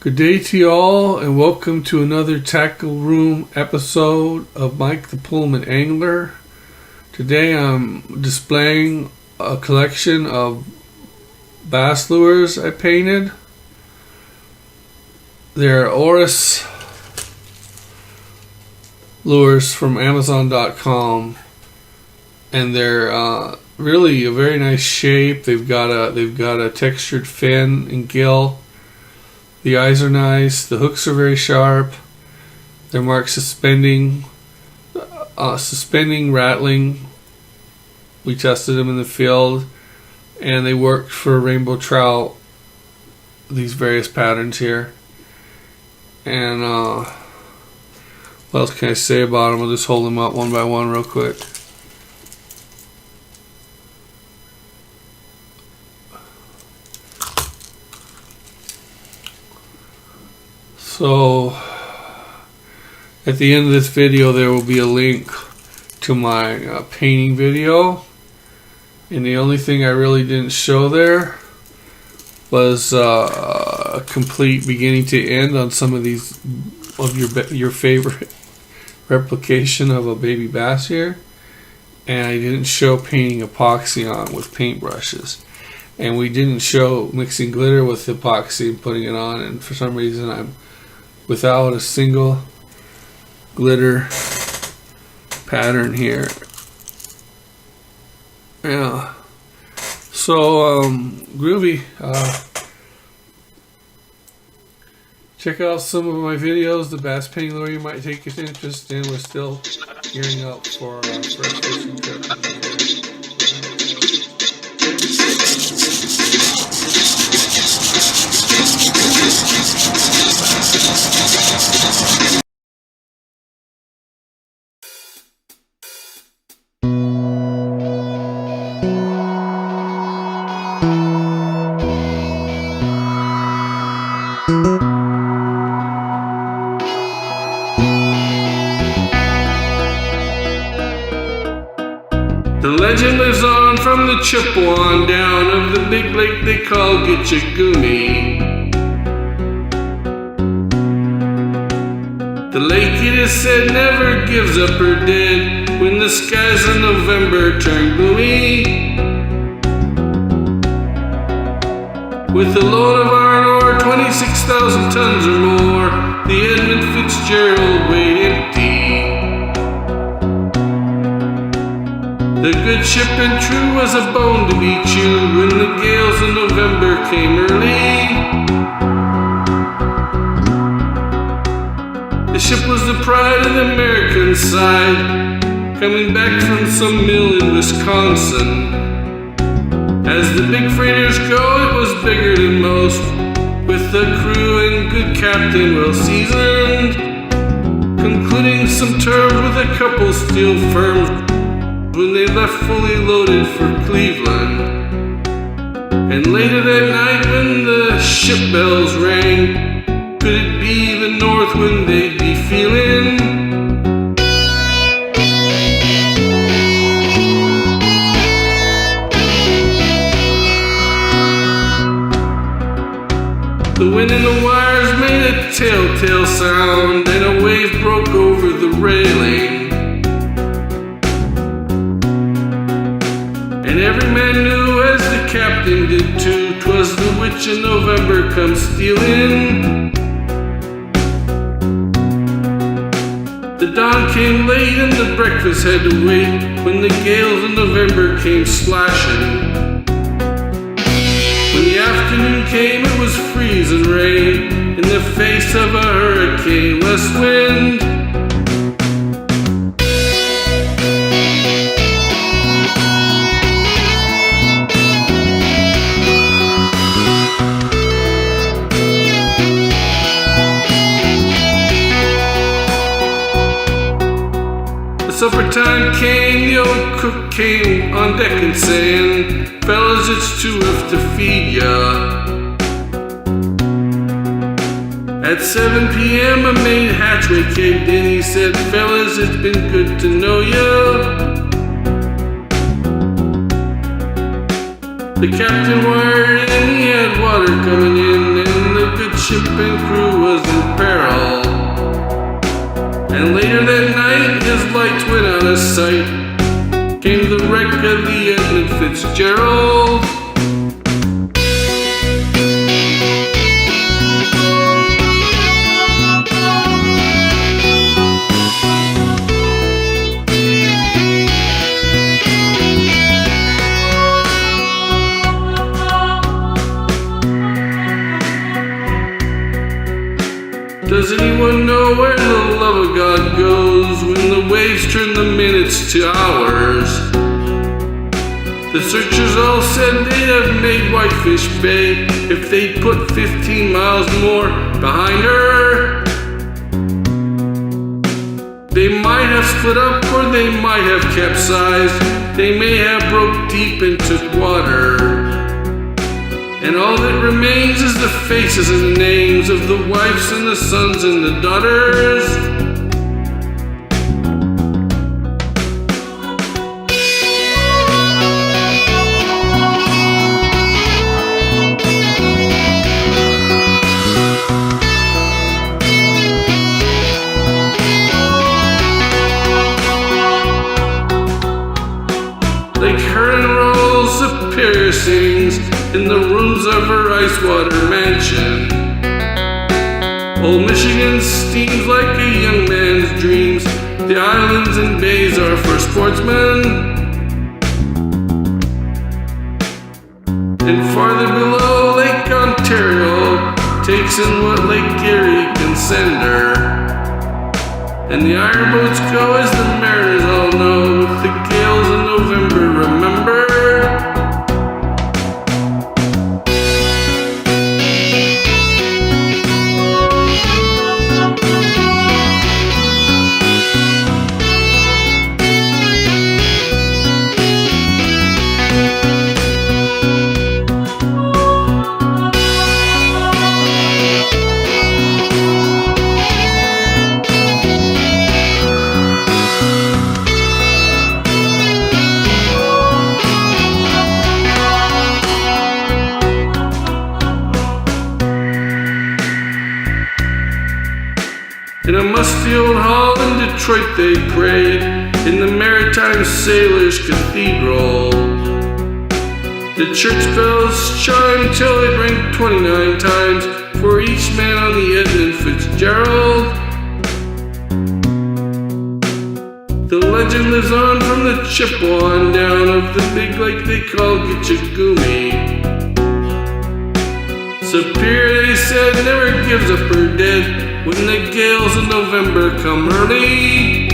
Good day to y'all, and welcome to another Tackle Room episode of Mike the Pullman Angler. Today I'm displaying a collection of bass lures I painted. They're Oris lures from Amazon.com, and they're really a very nice shape. They've got a textured fin and gill. The eyes are nice. The hooks are very sharp. They're marked suspending, rattling. We tested them in the field, and they worked for rainbow trout. These various patterns here. And what else can I say about them? I'll just hold them up one by one real quick. So, at the end of this video, there will be a link to my painting video. And the only thing I really didn't show there was a complete beginning to end on some of these of your favorite replication of a baby bass here. And I didn't show painting epoxy on with paintbrushes. And we didn't show mixing glitter with epoxy and putting it on. And for some reason, I'm without a single glitter pattern here. Yeah. So, groovy. Check out some of my videos, the bass painting lure you might take an interest in. We're still gearing up for our first fishing trip. The legend lives on from the Chippewa down of the big lake they call Gitchagumi. The lake, it is said, never gives up her dead when the skies in November turn gloomy. With a load of iron ore, 26,000 tons or more, the Edmund Fitzgerald weighed empty. The good ship and true was a bone to be chewed when the gales in November came early. The ship was the pride of the American side, coming back from some mill in Wisconsin. As the big freighters go, it was bigger than most, with a crew and good captain well seasoned, concluding some terms with a couple steel firms when they left fully loaded for Cleveland. And later that night when the ship bells rang, could it be the north wind they'd be feeling? The wind in the wires made a telltale sound, and a wave broke over the railing. And every man knew, as the captain did too, 'twas the witch in November come stealing. The dawn came late and the breakfast had to wait when the gales in November came slashing. When the afternoon came, it was freezing rain in the face of a hurricane, west wind. Supper time came, the old cook came on deck and saying, "Fellas, it's too rough to feed ya." At 7 p.m. a main hatchway caved in. He said, "Fellas, it's been good to know ya." The captain wired in, he had water coming in, and the good ship and crew his lights went out of sight. Came the wreck of the Edmund Fitzgerald. Does anyone know where the love of God goes when the waves turn the minutes to hours? The searchers all said they'd have made Whitefish Bay if they'd put 15 miles more behind her. They might have split up or they might have capsized. They may have broke deep and took water. And all that remains is the faces and names of the wives and the sons and the daughters. Like Hearn rolls of piercings in the rooms of her ice water mansion. Old Michigan steams like a young man's dreams. The islands and bays are for sportsmen. And farther below, Lake Ontario takes in what Lake Erie can send her. And the iron boats go, as the mariners all know, with the gales in November, remember? In a musty old hall in Detroit they prayed, in the Maritime Sailors' Cathedral. The church bells chimed till it rang 29 times for each man on the Edmund Fitzgerald. The legend lives on from the Chippewa down of the big lake they call Gitchagumi. Superior, they said, never gives up her dead when the gales of November come early.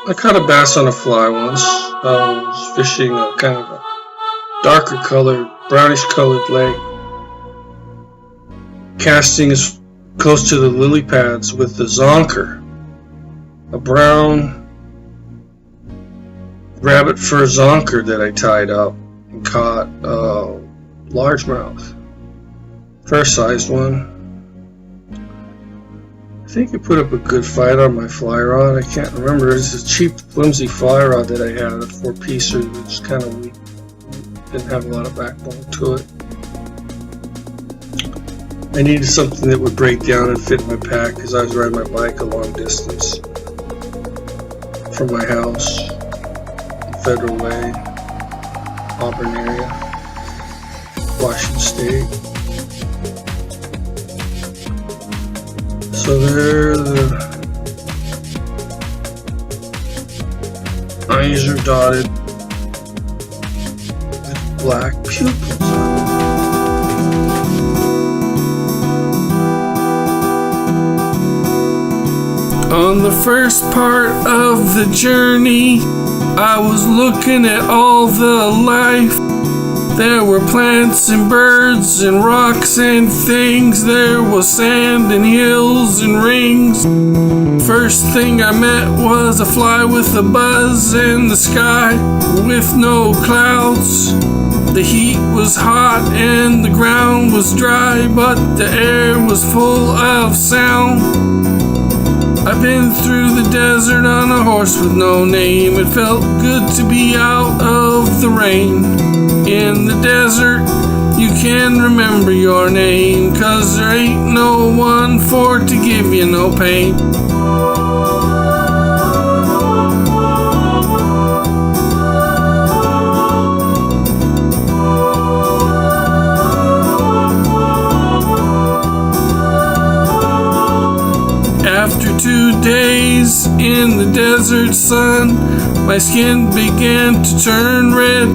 I caught a bass on a fly once. I was fishing a kind of a darker colored, brownish colored lake, casting as close to the lily pads with the zonker, a brown rabbit fur zonker that I tied up and caught a largemouth, fair-sized one. I think I put up a good fight on my fly rod. I can't remember. It's a cheap, flimsy fly rod that I had, a 4-piecer that was kind of weak. Didn't have a lot of backbone to it. I needed something that would break down and fit in my pack because I was riding my bike a long distance from my house, Federal Way, Auburn area, Washington State. So there the eyes are dotted with black pupils. On the first part of the journey, I was looking at all the life. There were plants and birds and rocks and things. There was sand and hills and rings. First thing I met was a fly with a buzz in the sky with no clouds. The heat was hot and the ground was dry, but the air was full of sound. I've been through the desert on a horse with no name. It felt good to be out of the rain. In the desert, you can remember your name, 'cause there ain't no one for to give you no pain. After 2 days in the desert sun, my skin began to turn red.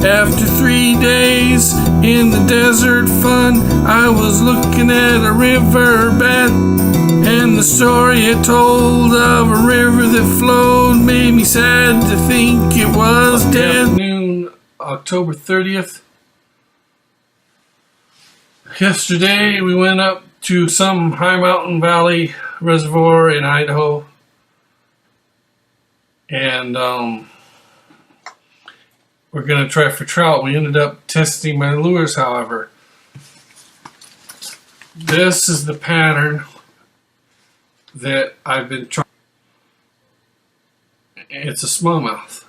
After 3 days in the desert fun, I was looking at a riverbed, and the story it told of a river that flowed made me sad to think it was dead. Afternoon, October 30th. Yesterday we went up to some high mountain valley reservoir in Idaho, and we're going to try for trout. We ended up testing my lures, however. This is the pattern that I've been trying. It's a smallmouth.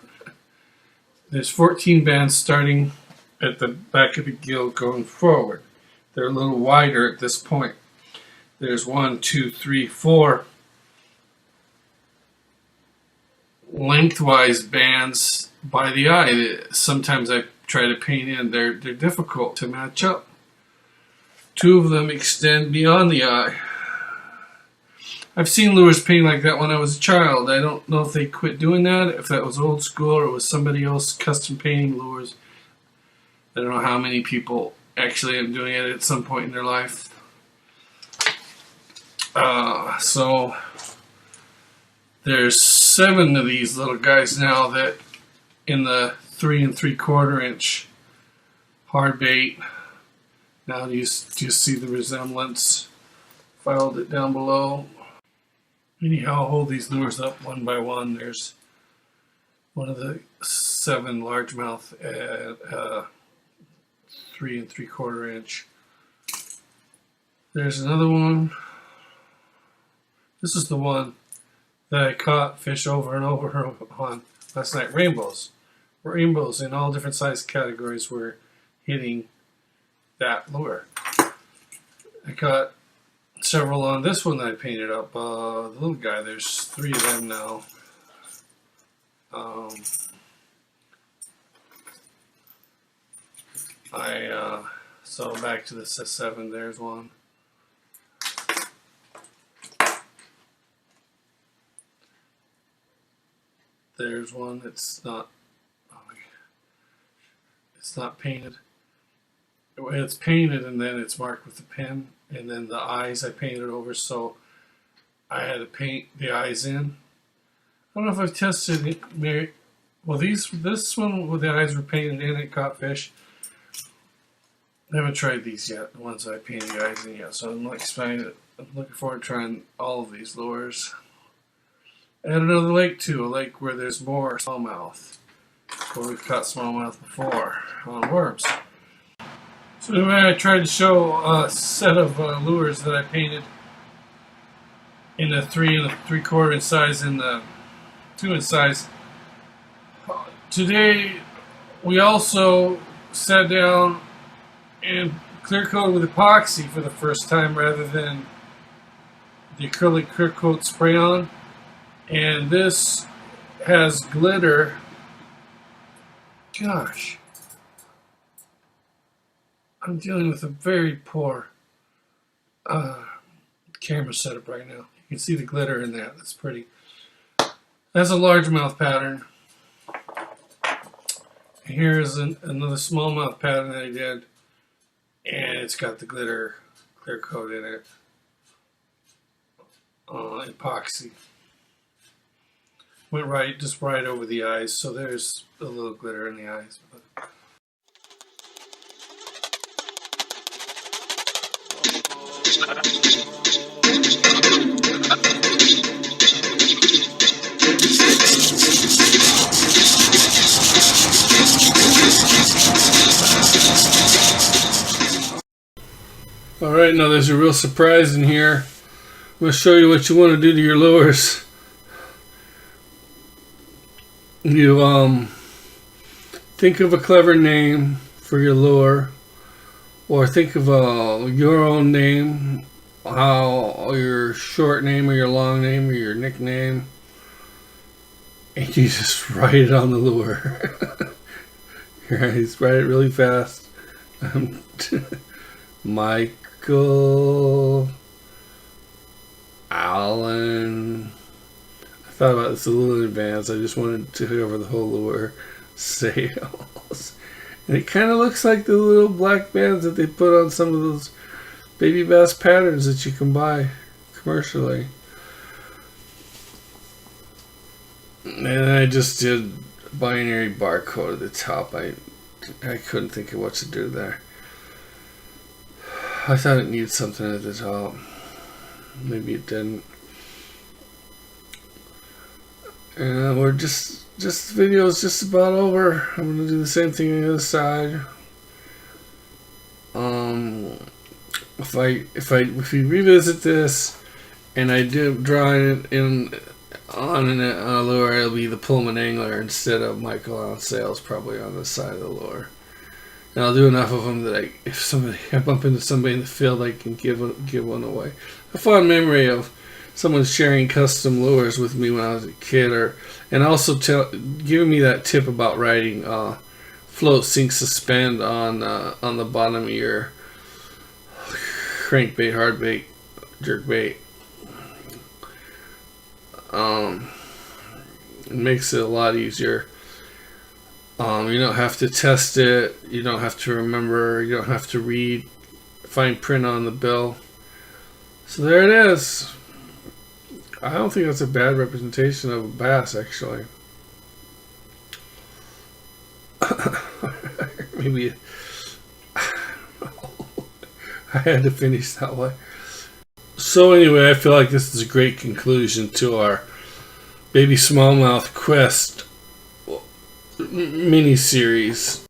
There's 14 bands starting at the back of the gill going forward. They're a little wider at this point. There's 1, 2, 3, 4 lengthwise bands by the eye. Sometimes I try to paint in. They're difficult to match up. 2 of them extend beyond the eye. I've seen lures painted like that when I was a child. I don't know if they quit doing that, if that was old school or it was somebody else custom painting lures. I don't know how many people actually end up doing it at some point in their life. So there's 7 of these little guys now that in the 3 3/4 inch hard bait. Now do you see the resemblance? Filed it down below. Anyhow, I'll hold these lures up one by one. There's one of the 7 largemouth at 3 3/4 inch. There's another one. This is the one that I caught fish over and over on last night. Rainbows. Rainbows in all different size categories were hitting that lure. I caught several on this one that I painted up. The little guy, there's 3 of them now. So back to the 7, there's one. There's one that's not, it's not painted. It's painted and then it's marked with a pen, and then the eyes I painted over, so I had to paint the eyes in. don't know if I've tested it. Well, this one with the eyes were painted in it caught fish. I haven't tried these yet, the ones I painted the eyes in yet, so I'm excited. I'm looking forward to trying all of these lures. I had another lake too, a lake where there's more smallmouth, where we've caught smallmouth before on worms. So anyway, I tried to show a set of lures that I painted in the 3 3/4 inch size and the 2 inch size. Today we also sat down and clear coated with epoxy for the first time rather than the acrylic clear coat spray on. And this has glitter. Gosh, I'm dealing with a very poor camera setup right now. You can see the glitter in that. That's pretty. That's a largemouth pattern. Here's another smallmouth pattern that I did, and it's got the glitter clear coat in it. Epoxy. Went just right over the eyes, so there's a little glitter in the eyes. Alright, now there's a real surprise in here. I'm going to show you what you want to do to your lures. You think of a clever name for your lure, or think of your own name, how your short name or your long name or your nickname, and you just write it on the lure. Just write it really fast. Michael Allen. I thought about this a little in advance. I just wanted to cover the whole lure. Sales. And it kind of looks like the little black bands that they put on some of those baby bass patterns that you can buy commercially. And I just did binary barcode at the top. I couldn't think of what to do there. I thought it needed something at the top. Maybe it didn't. And we're this video is just about over. I'm gonna do the same thing on the other side. If we revisit this and I do draw it on a lure, it'll be the Pullman Angler instead of Michael Allen Sales, probably on the side of the lure. And I'll do enough of them that if I bump into somebody in the field, I can give one away. A fond memory of someone sharing custom lures with me when I was a kid, and also giving me that tip about writing float, sink, suspend on the bottom of your crankbait, hardbait, jerkbait. It makes it a lot easier. You don't have to test it. You don't have to remember. You don't have to read fine print on the bill. So there it is. I don't think that's a bad representation of a bass, actually. Maybe I had to finish that way. So anyway, I feel like this is a great conclusion to our Baby Smallmouth Quest mini-series.